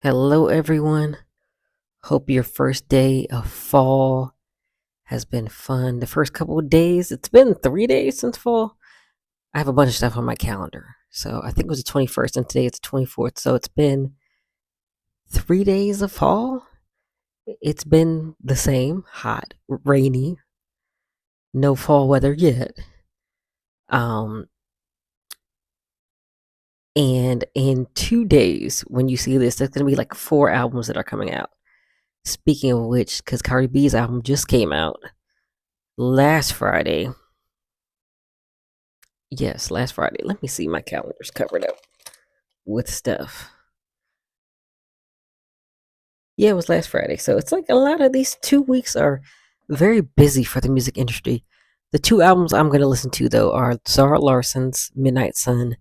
Hello, everyone. Hope your first day of fall has been fun. The first couple of days, it's been 3 days since fall. I have a bunch of stuff on my calendar. So I think it was the 21st, and today it's the 24th. So it's been 3 days of fall. It's been the same hot, rainy, no fall weather yet. Um, and in 2 days, when you see this, there's going to be like 4 albums that are coming out. Speaking of which, because Cardi B's album just came out last Friday. Yes, last Friday. Let me see. My calendar's covered up with stuff. Yeah, it was last Friday. So it's like a lot of these 2 weeks are very busy for the music industry. The two albums I'm going to listen to, though, are Zara Larson's Midnight Sun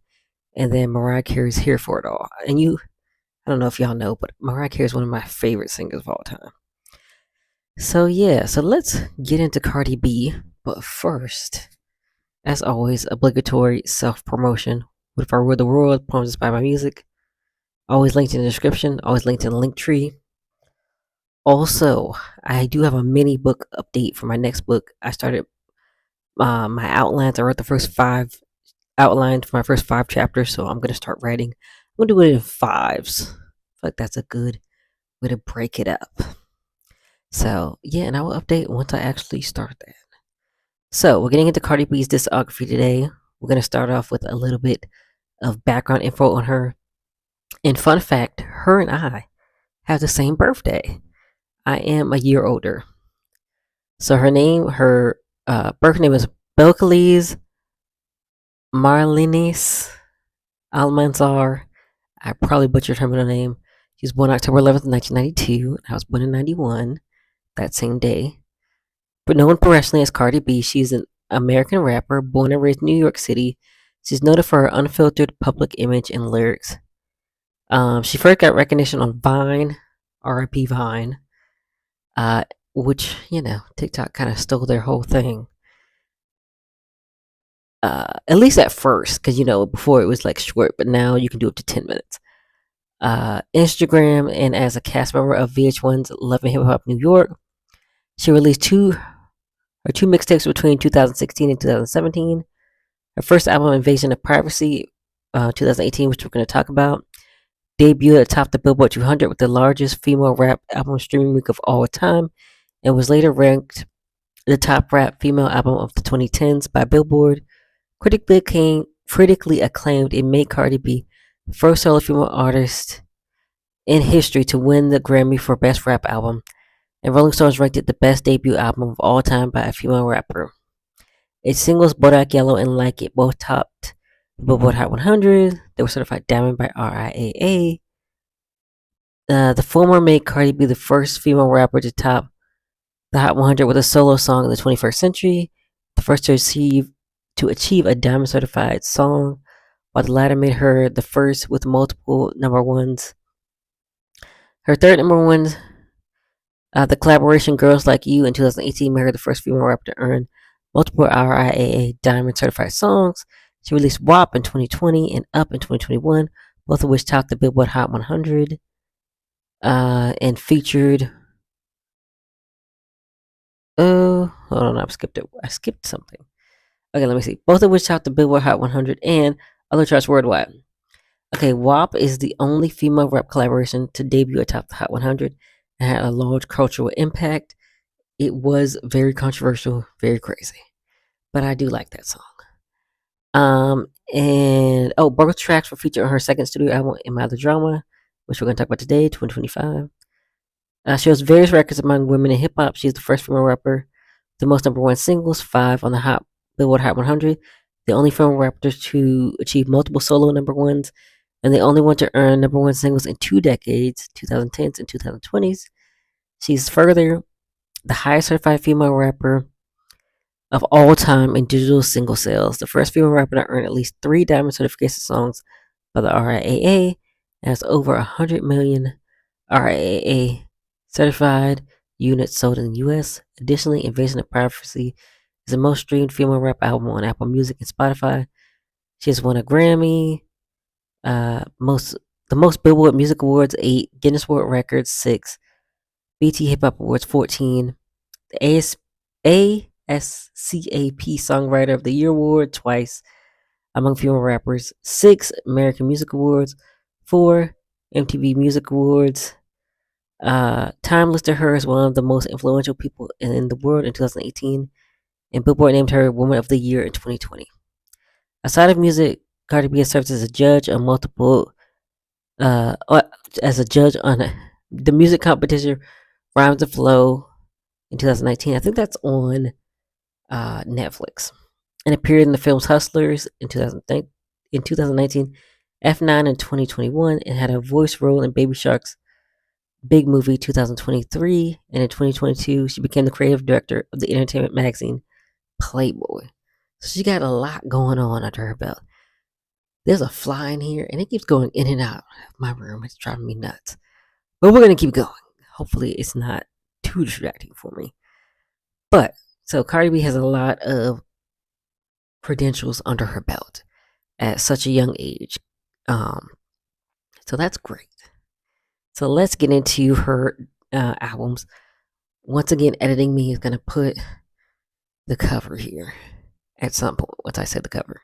and then Mariah Carey's Here for It All. And I don't know if y'all know, but Mariah Carey is one of my favorite singers of all time. So, yeah, so let's get into Cardi B. But first, as always, obligatory self promotion. What if I ruled the world? Poems inspired by music. Always linked in the description, always linked in the link tree. Also, I do have a mini book update for my next book. I started my outlines. I wrote the first 5 outlines for my first 5 chapters, so I'm going to start writing. I'm going to do it in fives. I feel like that's a good way to break it up. So, yeah, and I will update once I actually start that. So, we're getting into Cardi B's discography today. We're going to start off with a little bit of background info on her. And fun fact, her and I have the same birthday. I am a year older. So her birth name is Belcalis Marlinis Almanzar. I probably butchered her middle name. She was born October 11th, 1992. I was born in 91, that same day. But known professionally as Cardi B, she's an American rapper born and raised in New York City. She's noted for her unfiltered public image and lyrics. She first got recognition on Vine, RIP Vine, uh, which, TikTok kind of stole their whole thing. At least at first, because, before it was like short, but now you can do up to 10 minutes. Instagram, and as a cast member of VH1's Love and Hip Hop New York. She released two mixtapes between 2016 and 2017. Her first album, Invasion of Privacy, 2018, which we're going to talk about, debuted atop the Billboard 200 with the largest female rap album streaming week of all time, and was later ranked the top rap female album of the 2010s by Billboard. Critically acclaimed, it made Cardi B the first solo female artist in history to win the Grammy for Best Rap Album, and Rolling Stones ranked it the best debut album of all time by a female rapper. Its singles Bodak Yellow and Like It both topped the Billboard Hot 100. They were certified diamond by RIAA. The former made Cardi B the first female rapper to top the Hot 100 with a solo song in the 21st century, the first to achieve a diamond certified song, while the latter made her the first with multiple number ones. Her third number one, the collaboration Girls Like You in 2018, made her the first female rapper to earn multiple RIAA diamond certified songs. She released WAP in 2020 and Up in 2021, both of which topped the Billboard Hot 100 and featured. Oh, hold on, I skipped something. Okay, let me see. Both of which topped the Billboard Hot 100 and other charts worldwide. Okay, WAP is the only female rap collaboration to debut atop the Hot 100 and had a large cultural impact. It was very controversial, very crazy, but I do like that song. Both tracks were featured on her second studio album, In My Other Drama, which we're going to talk about today, 2025. She has various records among women in hip hop. She's the first female rapper, the most number one singles, 5 on the Billboard Hot 100, the only female rapper to achieve multiple solo number ones, and the only one to earn number one singles in 2 decades, 2010s and 2020s. She's further the highest certified female rapper of all time in digital single sales, the first female rapper to earn at least 3 diamond certification songs by the RIAA, and has over 100 million RIAA certified units sold in the US. Additionally, Invasion of Privacy is the most streamed female rap album on Apple Music and Spotify. She has won a Grammy, most the most Billboard Music Awards, 8. Guinness World Records, 6. BT Hip Hop Awards, 14. The ASCAP Songwriter of the Year Award, twice among female rappers. 6. American Music Awards. 4. MTV Music Awards. Time listed her as one of the most influential people in the world in 2018, and Billboard named her Woman of the Year in 2020. Outside of music, Cardi B has served as a judge on multiple, uh, uh, as a judge on the music competition Rhymes and Flow in 2019. I think that's on Netflix. And appeared in the films Hustlers in 2019, F9 in 2021, and had a voice role in Baby Shark's Big Movie 2023. And in 2022, she became the creative director of the entertainment magazine Playboy. So she got a lot going on under her belt. There's a fly in here, and it keeps going in and out of my room. It's driving me nuts. But we're going to keep going. Hopefully, it's not too distracting for me. But, so Cardi B has a lot of credentials under her belt at such a young age. So that's great. So let's get into her albums. Once again, editing me is going to put the cover here at some point once I said the cover.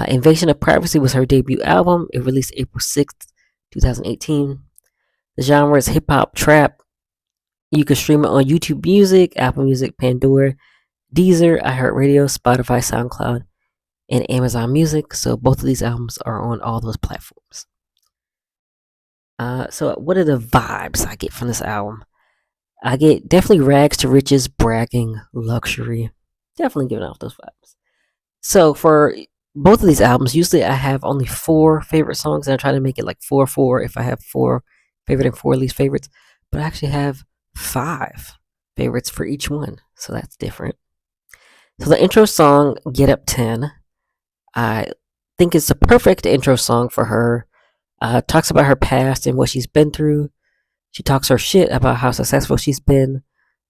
Invasion of Privacy was her debut album. It released April 6th, 2018. The genre is hip hop trap. You can stream it on YouTube Music, Apple Music, Pandora, Deezer, iHeartRadio, Spotify, SoundCloud, and Amazon Music. So both of these albums are on all those platforms. So what are the vibes I get from this album? I get definitely rags to riches, bragging, luxury. Definitely giving off those vibes. So for both of these albums, usually I have only 4 favorite songs, and I try to make it like 4-4 if I have 4 favorite and 4 least favorites. But I actually have 5 favorites for each one, so that's different. So the intro song, Get Up 10, I think it's the perfect intro song for her. Talks about her past and what she's been through. She talks her shit about how successful she's been.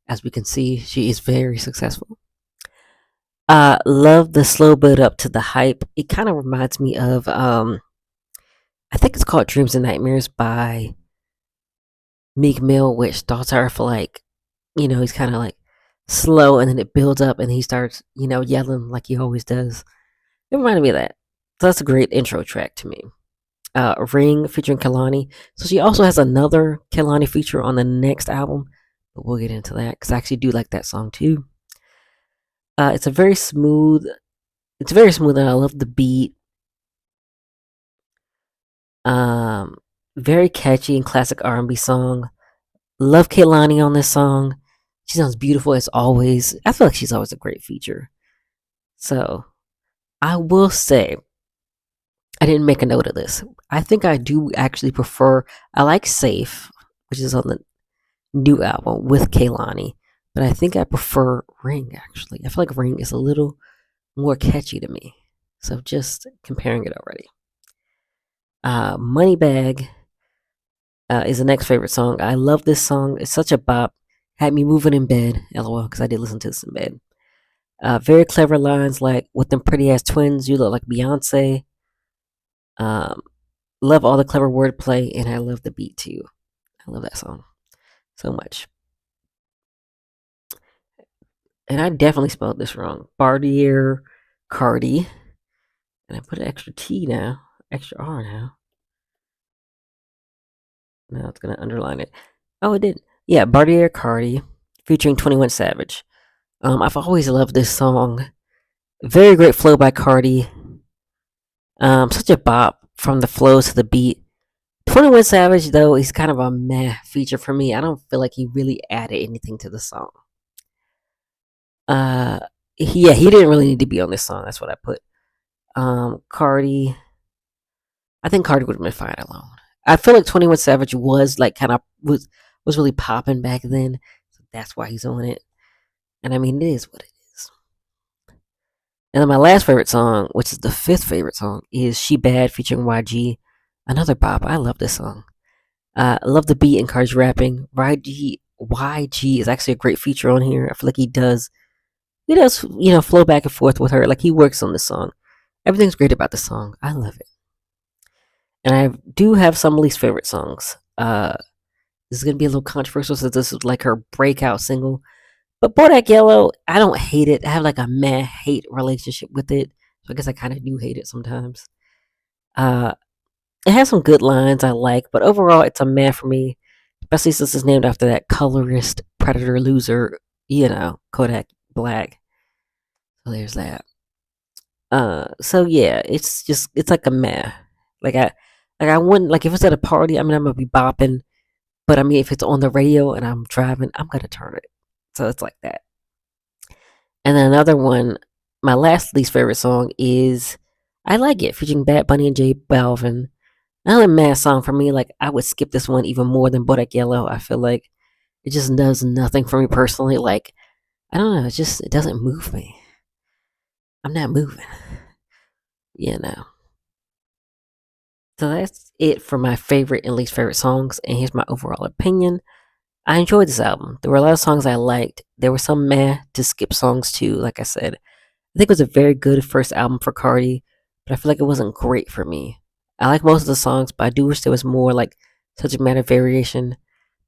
As we can see, she is very successful. Love the slow build up to the hype. It kind of reminds me of I think it's called Dreams and Nightmares by Meek Mill, which starts out for like, he's kind of like slow, and then it builds up and he starts, yelling like he always does. It reminded me of that. So that's a great intro track to me. Ring featuring Kehlani. So she also has another Kehlani feature on the next album, but we'll get into that because I actually do like that song too. It's very smooth, and I love the beat. Very catchy and classic R&B song. Love Kehlani on this song. She sounds beautiful as always. I feel like she's always a great feature. So I will say, I didn't make a note of this. I think I do actually prefer, I like Safe, which is on the new album with Kehlani, but I think I prefer Ring actually. I feel like Ring is a little more catchy to me. So just comparing it already. Moneybag is the next favorite song. I love this song. It's such a bop. Had me moving in bed, lol, because I did listen to this in bed. Very clever lines like, with them pretty ass twins, you look like Beyonce. Love all the clever wordplay, and I love the beat too. I love that song so much. And I definitely spelled this wrong. Bartier Cardi. And I put an extra T now, extra R now. Now it's going to underline it. Oh, it did. Yeah, Bartier Cardi featuring 21 Savage. I've always loved this song. Very great flow by Cardi. Such a bop from the flows to the beat. 21 Savage, though, he's kind of a meh feature for me. I don't feel like he really added anything to the song. He didn't really need to be on this song. That's what I put. Cardi. I think Cardi would have been fine alone. I feel like 21 Savage was like kind of was really popping back then. So that's why he's on it. And I mean, it is what it is. And then my last favorite song, which is the 5th favorite song, is She Bad featuring YG. Another bop. I love this song. I love the beat and Cardi's rapping. YG is actually a great feature on here. I feel like he does, flow back and forth with her. Like he works on this song. Everything's great about the song. I love it. and I do have some least favorite songs. This is gonna be a little controversial since this is like her breakout single. But Bodak Yellow, I don't hate it. I have like a meh hate relationship with it. So I guess I kind of do hate it sometimes. Uh, it has some good lines I like, but overall it's a meh for me. Especially since it's named after that colorist predator loser, Kodak Black. So there's that. So yeah, it's like a meh. Like I wouldn't like if it's at a party. I mean, I'm gonna be bopping, but I mean, if it's on the radio and I'm driving, I'm gonna turn it. So it's like that. And then another one, my last least favorite song is "I Like It" featuring Bad Bunny and J Balvin. Another mad song for me. Like I would skip this one even more than Bodak Yellow. I feel like it just does nothing for me personally. Like I don't know. It doesn't move me. I'm not moving. You know. So that's it for my favorite and least favorite songs. And here's my overall opinion. I enjoyed this album. There were a lot of songs I liked. There were some meh to skip songs too. Like I said, I think it was a very good first album for Cardi, but I feel like it wasn't great for me. I like most of the songs, but I do wish there was more like subject matter variation.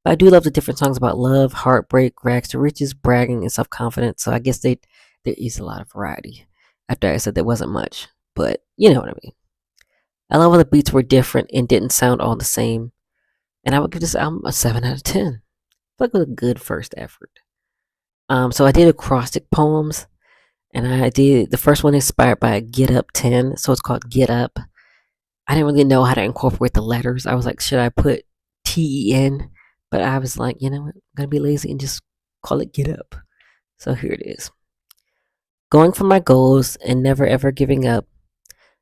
But I do love the different songs about love, heartbreak, rags to riches, bragging, and self confidence. So I guess there is a lot of variety. After I said there wasn't much, but you know what I mean. I love when the beats were different and didn't sound all the same. And I would give this album a 7 out of 10. Like with a good first effort. So I did acrostic poems, and I did the first one inspired by Get Up 10, so it's called Get Up. I didn't really know how to incorporate the letters. I was like, should I put TEN? But I was like, you know what? I'm gonna be lazy and just call it Get Up. So here it is. Going for my goals and never ever giving up.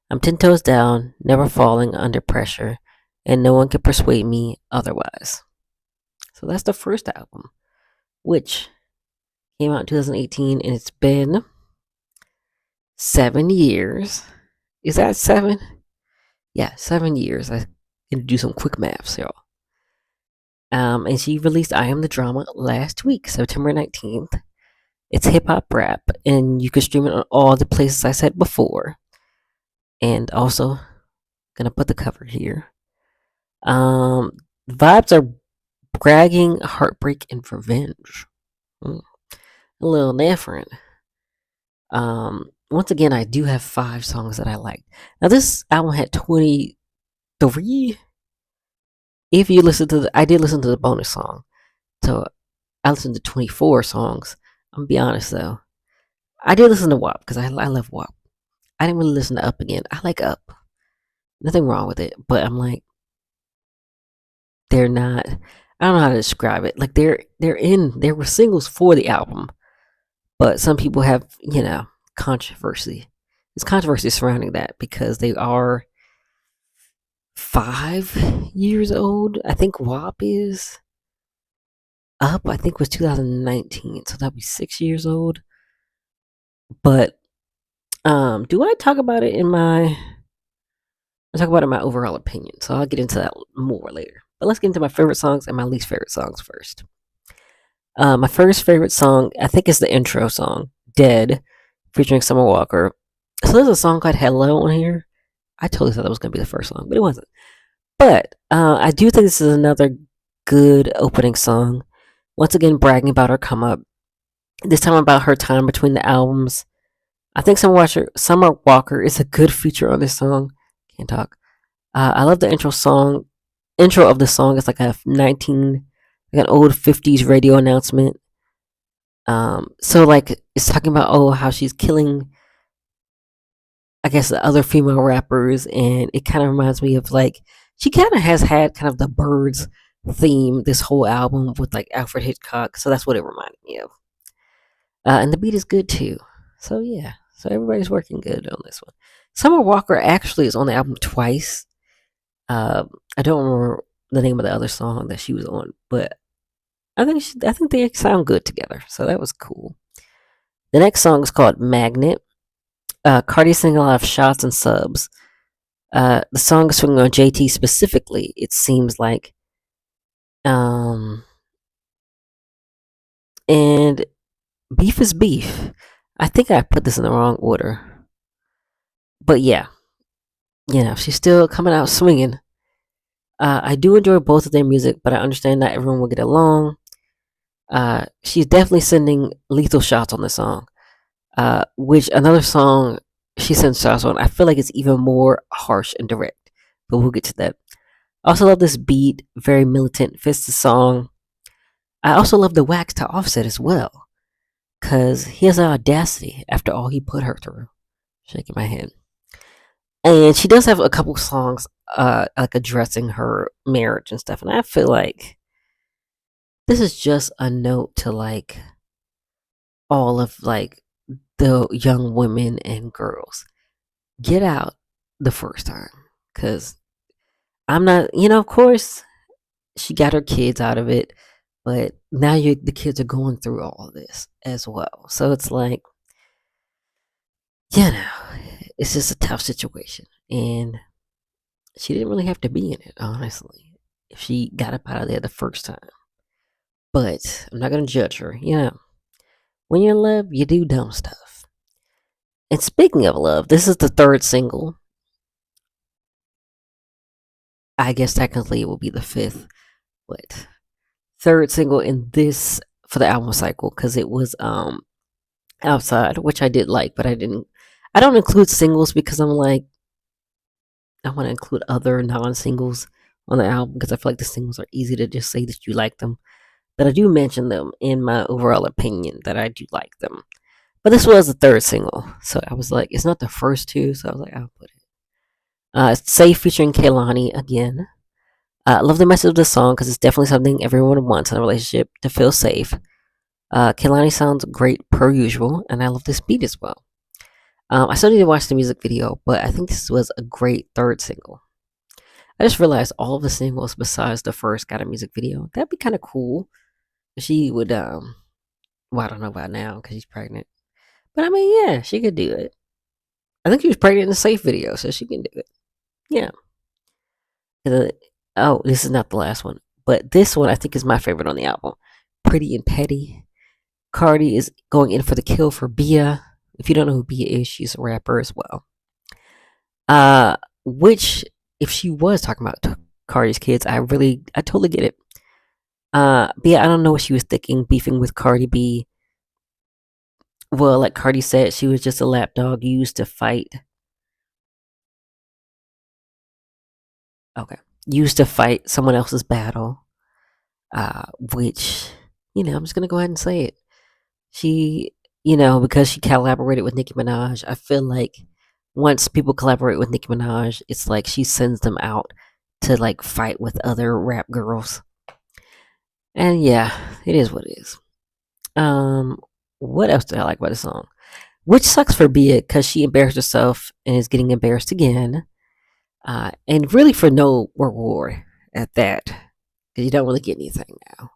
I'm 10 toes down, never falling under pressure, and no one can persuade me otherwise. So that's the first album, which came out in 2018, and it's been 7 years. Is that 7? Yeah, 7 years. I can do some quick maths, y'all. And she released I Am the Drama last week, September 19th. It's hip hop rap, and you can stream it on all the places I said before. And also, gonna put the cover here. Vibes are bragging, heartbreak, and revenge. A little different. Once again, I do have 5 songs that I like. Now, this album had 23. If you listen to I did listen to the bonus song, so I listened to 24 songs. I'm gonna be honest though, I did listen to WAP because I love WAP. I didn't really listen to Up again. I like Up, nothing wrong with it, but I'm like, they're not. I don't know how to describe it. Like there were singles for the album, but some people have controversy. There's controversy surrounding that because they are 5 years old. I think WAP is. Up, I think was 2019, so that'd be 6 years old. But do I talk about it in my? I talk about it in my overall opinion, so I'll get into that more later. But let's get into my favorite songs and my least favorite songs first. My first favorite song, I think, is the intro song, "Dead," featuring Summer Walker. So there's a song called "Hello" on here. I totally thought that was gonna be the first song, but it wasn't. But I do think this is another good opening song. Once again, bragging about her come up. This time about her time between the albums. I think Summer Walker is a good feature on this song. Can't talk. I love the intro of the song. It's like like an old 50s radio announcement. So like it's talking about how she's killing, I guess, the other female rappers, and it kind of reminds me of like she kind of has had kind of the Birds theme this whole album with like Alfred Hitchcock. So that's what it reminded me of. And the beat is good too. So yeah, so everybody's working good on this one. Summer Walker actually is on the album twice. I don't remember the name of the other song that she was on, but I think they sound good together. So that was cool. The next song is called Magnet. Cardi singing a lot of shots and subs. The song is swinging on JT specifically. It seems like, and beef is beef. I think I put this in the wrong order. But yeah, she's still coming out swinging. I do enjoy both of their music, but I understand not everyone will get along. She's definitely sending lethal shots on this song. Which another song she sends shots on, I feel like it's even more harsh and direct. But we'll get to that. I also love this beat, very militant, fits the song. I also love the wax to Offset as well, because he has the audacity after all he put her through. Shaking my head. And she does have a couple songs like addressing her marriage and stuff, and I feel like this is just a note to like all of like the young women and girls. Get out the first time, because I'm not, of course she got her kids out of it, but now the kids are going through all of this as well. So it's like, you know, it's just a tough situation. And she didn't really have to be in it, honestly, if she got up out of there the first time. But I'm not going to judge her. When you're in love, you do dumb stuff. And speaking of love, this is the third single. I guess technically it will be the fifth, but third single in this for the album cycle, because it was Outside, which I did like, but I don't include singles because I'm like, I want to include other non-singles on the album because I feel like the singles are easy to just say that you like them. But I do mention them in my overall opinion that I do like them. But this was the third single, so I was like, it's not the first two, so I was like, I'll put it. Safe featuring Kaylani again. I love the message of the song because it's definitely something everyone wants in a relationship, to feel safe. Kaylani sounds great per usual, and I love this beat as well. I still need to watch the music video, but I think this was a great third single. I just realized all of the singles besides the first got a music video. That'd be kind of cool. She would, well, I don't know about now because she's pregnant. But I mean, yeah, she could do it. I think she was pregnant in the Safe video, so she can do it. Yeah. Uh, oh, this is not the last one, but this one I think is my favorite on the album. Pretty and Petty. Cardi is going in for the kill for Bia. If you don't know who Bia is, she's a rapper as well. Which, if she was talking about Cardi's kids, I totally get it. Bia, I don't know what she was thinking, beefing with Cardi B. Well, like Cardi said, she was just a lapdog used to fight. Okay, used to fight someone else's battle. Which, I'm just gonna go ahead and say it. She, because she collaborated with Nicki Minaj, I feel like once people collaborate with Nicki Minaj, it's like she sends them out to like fight with other rap girls. And yeah, it is what it is. What else do I like about the song? Which sucks for Bia because she embarrassed herself and is getting embarrassed again. And really for no reward at that, because you don't really get anything now.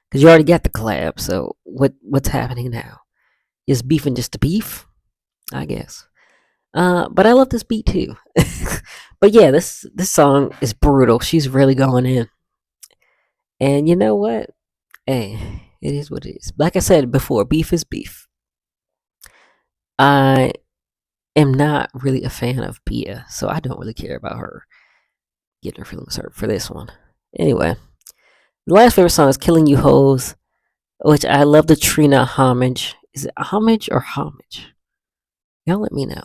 Because you already got the collab, so what's happening now? Is beefing just a beef? I guess. But I love this beat too. But yeah, this song is brutal. She's really going in. And you know what? Hey, it is what it is. Like I said before, beef is beef. I am not really a fan of Bia, so I don't really care about her getting her feelings hurt for this one. Anyway, the last favorite song is Killing You Hoes, which I love the Trina homage. Is it homage or homage? Y'all let me know.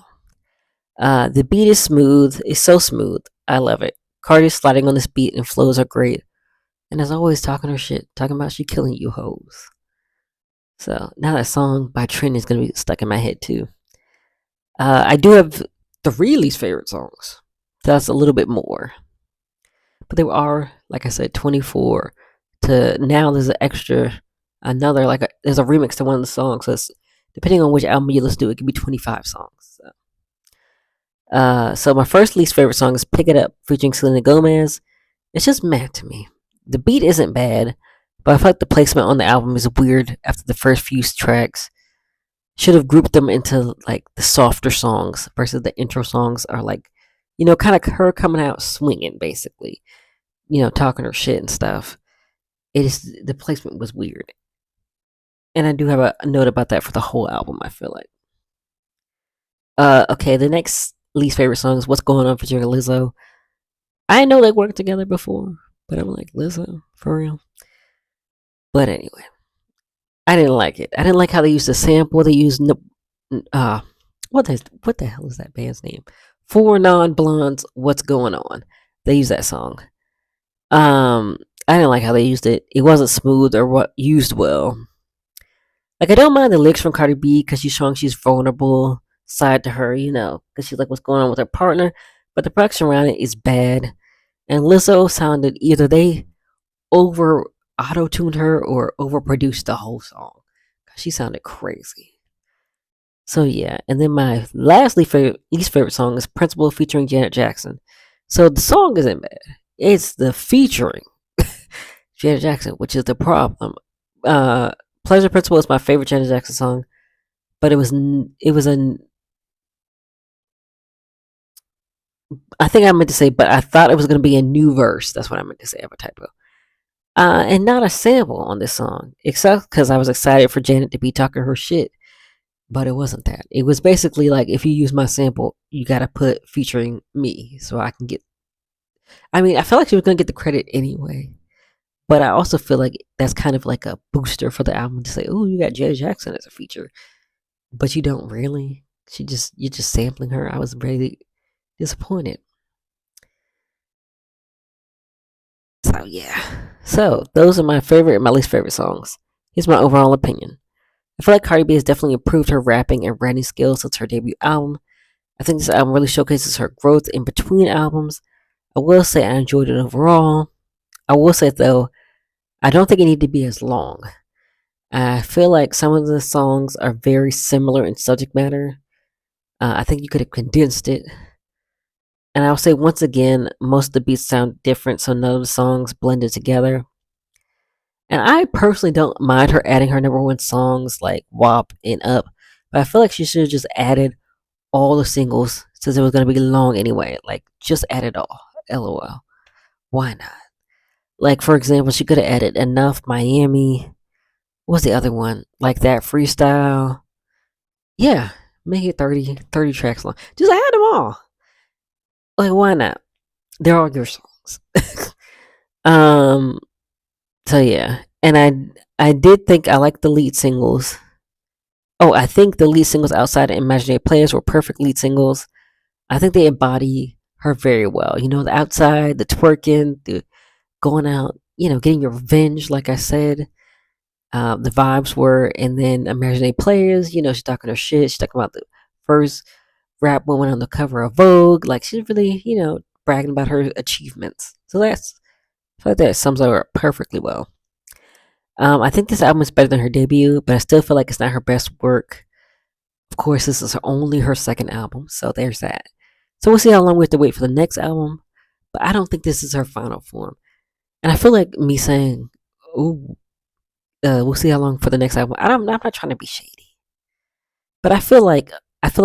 The beat is smooth. It's so smooth. I love it. Cardi's sliding on this beat and flows are great. And as always, talking her shit, talking about she killing you hoes. So now that song by Trin is gonna be stuck in my head too. I do have three least favorite songs. That's a little bit more, but there are, like I said, 24. To now, there's an extra, another there's a remix to one of the songs. So it's, depending on which album you listen to, it could be 25 songs. So my first least favorite song is "Pick It Up" featuring Selena Gomez. It's just mad to me. The beat isn't bad, but I feel like the placement on the album is weird after the first few tracks. Should have grouped them into like the softer songs versus the intro songs are like, kind of her coming out swinging basically, talking her shit and stuff. It is, the placement was weird. And I do have a note about that for the whole album, I feel like. Okay, the next least favorite song is What's Going On featuring Lizzo. I know they worked together before, but I'm like, Lizzo, for real. But anyway, I didn't like it. I didn't like how they used the sample. They used uh, what the hell is that band's name? Four non blondes. What's going on? They use that song. Um, I didn't like how they used it. It wasn't smooth or what used well. Like I don't mind the lyrics from Cardi B because she's showing she's vulnerable side to her, because she's like what's going on with her partner. But the production around it is bad. And Lizzo sounded either they over auto tuned her or overproduced the whole song. She sounded crazy. So yeah, and then my least favorite song is Principal featuring Janet Jackson. So the song isn't bad. It's the featuring Janet Jackson, which is the problem. Uh, Pleasure Principle is my favorite Janet Jackson song, but it was a I think I meant to say, but I thought it was going to be a new verse. That's what I meant to say. I have a typo. And not a sample on this song, except because I was excited for Janet to be talking her shit. But it wasn't that. It was basically like if you use my sample, you gotta put featuring me so I can get. I mean, I felt like she was gonna get the credit anyway, but I also feel like that's kind of like a booster for the album to say, "Oh, you got Janet Jackson as a feature," but you don't really. You're just sampling her. I was really disappointed. So yeah. So those are my favorite and my least favorite songs. Here's my overall opinion. I feel like Cardi B has definitely improved her rapping and writing skills since her debut album. I think this album really showcases her growth in between albums. I will say I enjoyed it overall. I will say though, I don't think it needed to be as long. I feel like some of the songs are very similar in subject matter. I think you could have condensed it. And I'll say once again, most of the beats sound different, so none of the songs blended together. And I personally don't mind her adding her number one songs like WAP and Up, but I feel like she should have just added all the singles since it was going to be long anyway. Like, just add it all. LOL. Why not? Like, for example, she could have added Enough, Miami. What's the other one? Like that freestyle. Yeah, make it 30 tracks long. Just add them all. Like, why not? They're all your songs. um, so yeah. And I did think I liked the lead singles. Oh, I think the lead singles outside of Imaginary Players were perfect lead singles. I think they embody her very well. The outside, the twerking, the going out, getting your revenge, like I said. The vibes were, and then Imaginary Players, she's talking her shit. She's talking about the first rap woman on the cover of Vogue. Like, she's really, bragging about her achievements. So I feel like that sums her up perfectly well. I think this album is better than her debut, but I still feel like it's not her best work. Of course, this is only her second album, so there's that. So we'll see how long we have to wait for the next album, but I don't think this is her final form. And I feel like me saying, "Ooh, we'll see how long for the next album." I'm not trying to be shady, but I feel like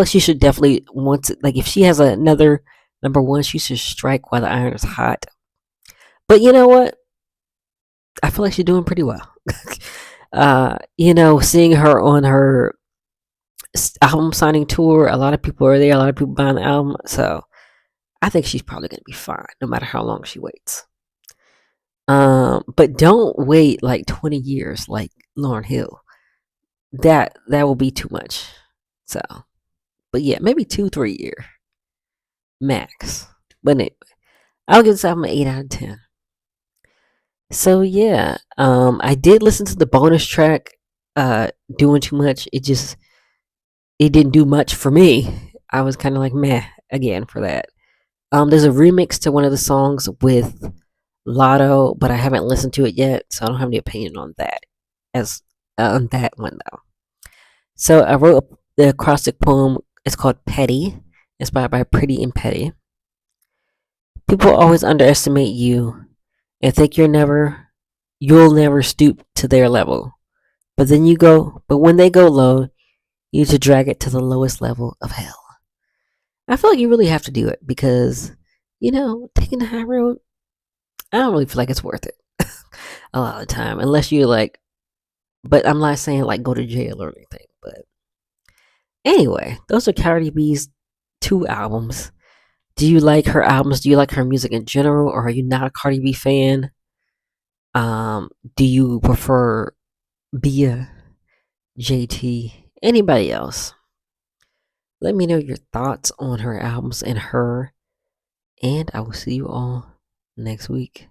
she should definitely want to. Like, if she has another number one, she should strike while the iron is hot. But you know what? I feel like she's doing pretty well. Seeing her on her album signing tour, a lot of people are there. A lot of people buying the album, so I think she's probably gonna be fine, no matter how long she waits. But don't wait like 20 years like Lauren Hill. That will be too much. So, but yeah, maybe 2, 3 year max. But anyway, I'll give this album an 8 out of 10. So yeah, I did listen to the bonus track. Doing too much. It didn't do much for me. I was kind of like meh again for that. There's a remix to one of the songs with Lotto, but I haven't listened to it yet, so I don't have any opinion on that. As On that one though. So I wrote the acrostic poem. It's called Petty, inspired by Pretty and Petty. People always underestimate you and think you'll never stoop to their level. But when they go low, you need to drag it to the lowest level of hell. I feel like you really have to do it because, taking the high road, I don't really feel like it's worth it a lot of the time, unless you like. But I'm not saying like go to jail or anything. But anyway, those are Cardi B's two albums. Do you like her albums? Do you like her music in general, or are you not a Cardi B fan? Do you prefer Bia, JT, anybody else? Let me know your thoughts on her albums and her, and I will see you all next week.